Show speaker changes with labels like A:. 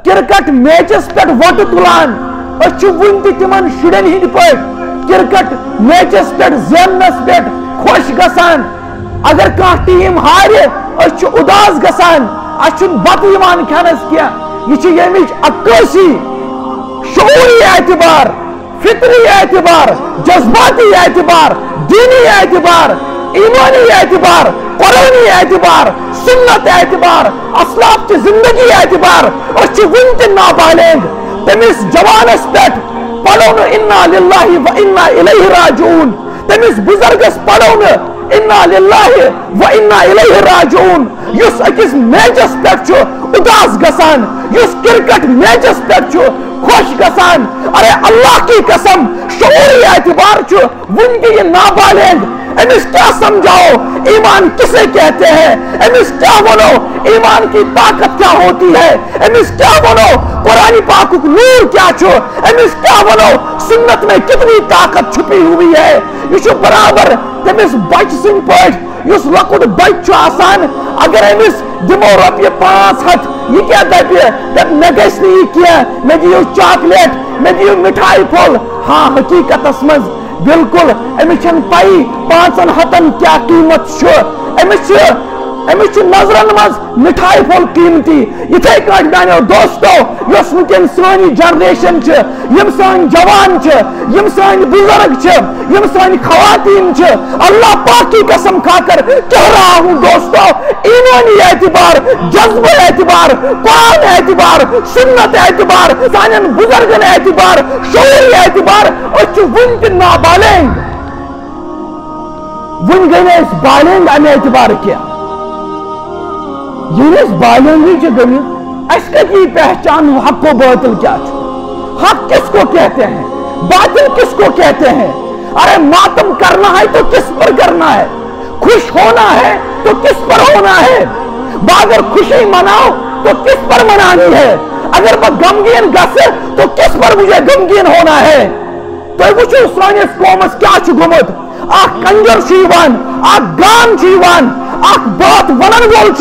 A: cricket matches پہ vote تلان one تمن شرین ہند پہ کرکٹ میچس پہ زینس پہ خوش گسان اگر کان ٹیم ہار اداس گسان بت کھینس کی یہ یمچ عکاسی شعوری اعتبار فطری اعتبار جذباتی اعتبار دینی اعتبار ایمانی اعتبار قرآنی اعتبار سنت اعتبار اسلاف کی زندگی اعتبار ون تہ نابالغ تمس جوانس پہ پڑھو انا للہ و انا الیہ راجعون تمس بزرگس پڑھو انا للہ و انا الیہ راجعون یس اکس میچس پہ اداس گسان یس کرکٹ میچس پہ خوش گسان ارے اللہ کی قسم شعوری اعتبار ون کے یہ نابالغ امس کیا سمجھاؤ ایمان کسے کہتے ہیں امس کیا بولو ایمان کی طاقت کیا ہوتی ہے امس کیا بولو قرآن پاک نور کیا امس کیا بولو سنت میں کتنی طاقت چھپی ہوئی ہے یہ برابر تمس بچ سن پٹ اس لکٹ بچ آسان اگر امس دمو روپیے 500 یہ کیا دپ مے گھس نہیں کیا مے دیو چاکلیٹ مے دیو مٹھائی پھول ہاں حقیقت مز بالکل امس پائی 500 کیا قیمت امس نظرن مز مٹھائی پھول قیمتی اتھے کٹ میانو دوستو یس ونکن سانی جنریشن یم سان جوان یم سان بزرگ یم سان خواتین اللہ پاک کی قسم کھا کر کہہ رہا ہوں دوستو ایمانی اعتبار جذبہ اعتبار قرآن اعتبار سنت اعتبار سانن بزرگن اعتبار شعوری اعتبار ون تہ نابالغ ون گئی اس بالغ امہ اعتبار کیا یہ بالغی گمت اس کی پہچان حق و باطل کیا حق کس کو کہتے ہیں باطل کس کو کہتے ہیں ارے ماتم کرنا ہے تو کس پر کرنا ہے خوش ہونا ہے تو کس پر ہونا ہے اگر خوشی مناؤ تو کس پر منانی ہے اگر میں غمگین گس تو کس پر مجھے غمگین ہونا ہے تو وچھو سانس قومس کیا گومت کنجر گان اخ بات ونن وول